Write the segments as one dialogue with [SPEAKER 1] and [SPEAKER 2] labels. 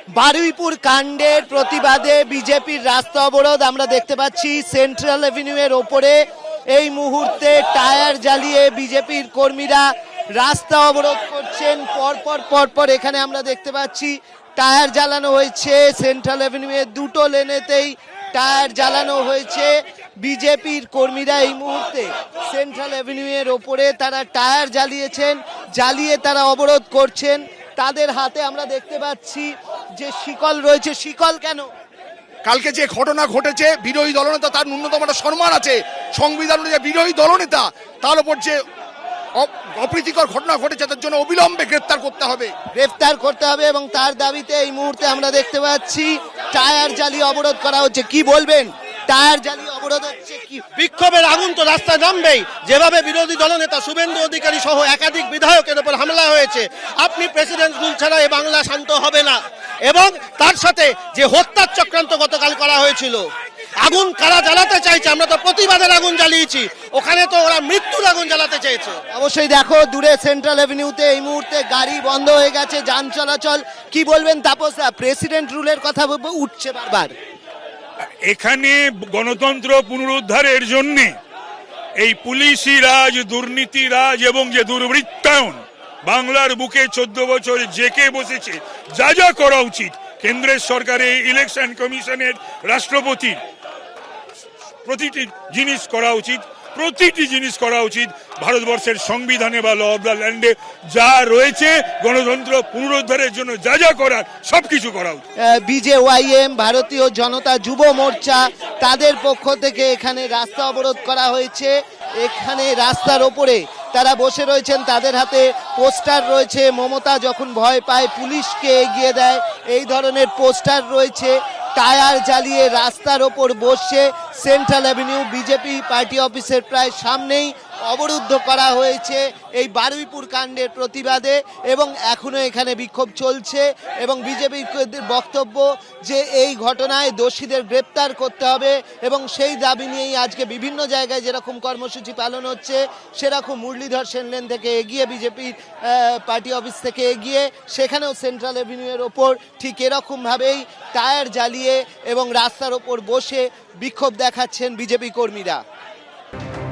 [SPEAKER 1] বারুইপুর কাণ্ডের প্রতিবাদে বিজেপির রাস্তা অবরোধ আমরা দেখতে পাচ্ছি সেন্ট্রাল এভিনিউ এর ওপরে। এই মুহূর্তে টায়ার জ্বালিয়ে বিজেপির কর্মীরা রাস্তা অবরোধ করছেন। পরপর এখানে আমরা দেখতে পাচ্ছি টায়ার জ্বালানো হয়েছে। সেন্ট্রাল এভিনিউ এর দুটো লেনেতেই টায়ার জ্বালানো হয়েছে। বিজেপির কর্মীরা এই মুহূর্তে সেন্ট্রাল এভিনিউ এর ওপরে তারা টায়ার জ্বালিয়েছেন, জ্বালিয়ে তারা অবরোধ করছেন। তাদের হাতে আমরা দেখতে পাচ্ছি যে শিকল রয়েছে। শিকল কেন?
[SPEAKER 2] কালকে যে ঘটনা ঘটেছে, বিরোধী দলনেতা তার ন্যূনতম একটা সম্মান আছে সংবিধান অনুযায়ী। বিরোধী দলনেতা তার উপর যে অপ্রীতিকর ঘটনা ঘটেছে তার জন্য অবিলম্বে গ্রেফতার করতে হবে এবং তার দাবিতে এই মুহূর্তে আমরা দেখতে পাচ্ছি টায়ার জ্বালিয়ে অবরোধ করা হচ্ছে। কি বলবেন? টায়ার জ্বালিয়ে অবরোধ হচ্ছে, কি
[SPEAKER 3] বিক্ষোভের আগুন তো রাস্তায় নামবেই। যেভাবে বিরোধী দলনেতা শুভেন্দু অধিকারী সহ একাধিক বিধায়কের উপর হামলা হয়েছে, আপনি প্রেসিডেন্ট রুল ছাড়া এই বাংলা শান্ত হবে না। এবং তার সাথে যে হত্যার চক্রান্ত গতকাল করা হয়েছিল, আগুন কারা জ্বালাতে চাইছে? আমরা তো প্রতিবাদের আগুন জ্বালিয়েছি, ওখানে তো ওরা মৃত্যুর আগুন জ্বালাতে চেয়েছে।
[SPEAKER 1] অবশ্যই দেখো দূরে সেন্ট্রাল এভিনিউতে এই মুহূর্তে গাড়ি বন্ধ হয়ে গেছে, যান চলাচল। কি বলবেন তাপসদা? প্রেসিডেন্ট রুলের কথা উঠছে বারবার।
[SPEAKER 4] এখানে গণতন্ত্র পুনরুদ্ধারের জন্য এই পুলিশি রাজ, দুর্নীতি রাজ এবং যে দুর্বৃত্তায়ন বাংলার বুকে 14 বছর জেকে বসেছে, যা যা করা উচিত কেন্দ্রের সরকারের ইলেকশন কমিশনের রাষ্ট্রপতির প্রতিটি জিনিস করা উচিত। ভারতবর্ষের সংবিধানে বা ল অব দ্য ল্যান্ডে যা রয়েছে গণতন্ত্র পুনরুদ্ধারের জন্য যা যা করার সবকিছু করা উচিত।
[SPEAKER 1] বিজেওয়াইএম, ভারতীয় জনতা যুব মোর্চা, তাদের পক্ষ থেকে এখানে রাস্তা অবরোধ করা হয়েছে। এখানে রাস্তার ওপরে তারা বসে রয়েছেন, তাদের হাতে পোস্টার রয়েছে। মমতা যখন ভয় পায় পুলিশকে এগিয়ে দেয়, এই ধরনের পোস্টার রয়েছে। টায়ার জ্বালিয়ে রাস্তার ওপর বসে সেন্ট্রাল এভিনিউ বিজেপি পার্টি অফিসের প্রায় সামনেই অবরুদ্ধ করা হয়েছে এই বারুইপুর কাণ্ডের প্রতিবাদে। এবং এখনো এখানে বিক্ষোভ চলছে এবং বিজেপির বক্তব্য যে এই ঘটনায় দোষীদের গ্রেপ্তার করতে হবে এবং সেই দাবি নিয়েই আজকে বিভিন্ন জায়গায় যেরকম কর্মসূচি পালন হচ্ছে, সেরকম মুরলীধর সেন লেন থেকে এগিয়ে বিজেপির পার্টি অফিস থেকে এগিয়ে সেখানেও সেন্ট্রাল এভিনিউ এর ওপর ঠিক এরকমভাবেই টায়ার জ্বালিয়ে এবং রাস্তার ওপর বসে বিক্ষোভ দেখাচ্ছেন বিজেপি কর্মীরা।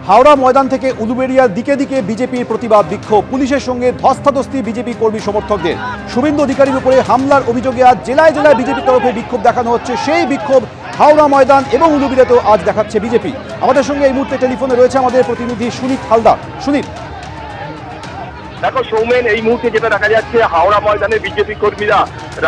[SPEAKER 5] হাওড়া ময়দান থেকে উলুবেড়িয়ার দিকে দিকে বিজেপির প্রতিবাদ বিক্ষোভ। পুলিশের সঙ্গে ধস্তাধস্তি বিজেপি কর্মী সমর্থকদের। শুভেন্দু অধিকারীর উপরে হামলার অভিযোগে আজ জেলায় জেলায় বিজেপির তরফে বিক্ষোভ দেখানো হচ্ছে। সেই বিক্ষোভ হাওড়া ময়দান এবং উলুবেড়িয়াতেও আজ দেখাচ্ছে বিজেপি। আমাদের সঙ্গে এই মুহূর্তে টেলিফোনে রয়েছে আমাদের প্রতিনিধি সুনীত হালদার। সুনীত,
[SPEAKER 6] দেখো সৌমেন, এই মুহূর্তে যেটা দেখা যাচ্ছে হাওড়া ময়দানে বিজেপি কর্মীরা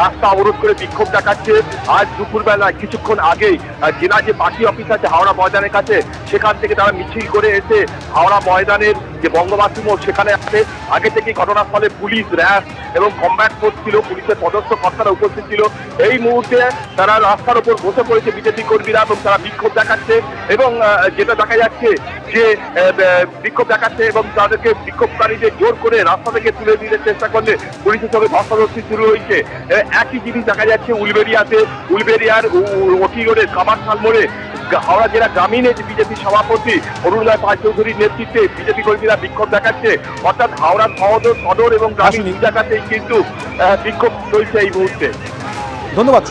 [SPEAKER 6] রাস্তা অবরোধ করে বিক্ষোভ দেখাচ্ছে। আজ দুপুরবেলা কিছুক্ষণ আগেই জেলা যে পার্টি অফিস আছে হাওড়া ময়দানের কাছে, সেখান থেকে তারা মিছিল করে এসে হাওড়া ময়দানের যে বঙ্গবাসী মোড় সেখানে আছে। আগে থেকে ঘটনাস্থলে পুলিশ, র্যাব এবং কমব্যাট ফোর্স ছিল, পুলিশের পদস্থ কর্তারা উপস্থিত ছিল। এই মুহূর্তে তারা রাস্তার উপর বসে পড়েছে বিজেপি কর্মীরা এবং তারা বিক্ষোভ দেখাচ্ছে। এবং যেটা দেখা যাচ্ছে যে বিক্ষোভ দেখাচ্ছে এবং তাদেরকে বিক্ষোভকারীদের জোর করে রাস্তা থেকে তুলে দিতে চেষ্টা করলে পুলিশের সঙ্গে ধস্তাধস্তি শুরু হয়েছে। একই জিনিস দেখা যাচ্ছে উলবেড়িয়ার ওটি রোডের কামারখাল মোড়ে হাওড়া জেলা গ্রামীণের বিজেপি সভাপতি অরুণোদয় পাল চৌধুরীর নেতৃত্বে বিজেপি কর্মীরা বিক্ষোভ দেখাচ্ছে। অর্থাৎ হাওড়া সদর এবং গ্রামীণ দুই জায়গাতেই কিন্তু বিক্ষোভ চলছে এই মুহূর্তে।
[SPEAKER 5] ধন্যবাদ।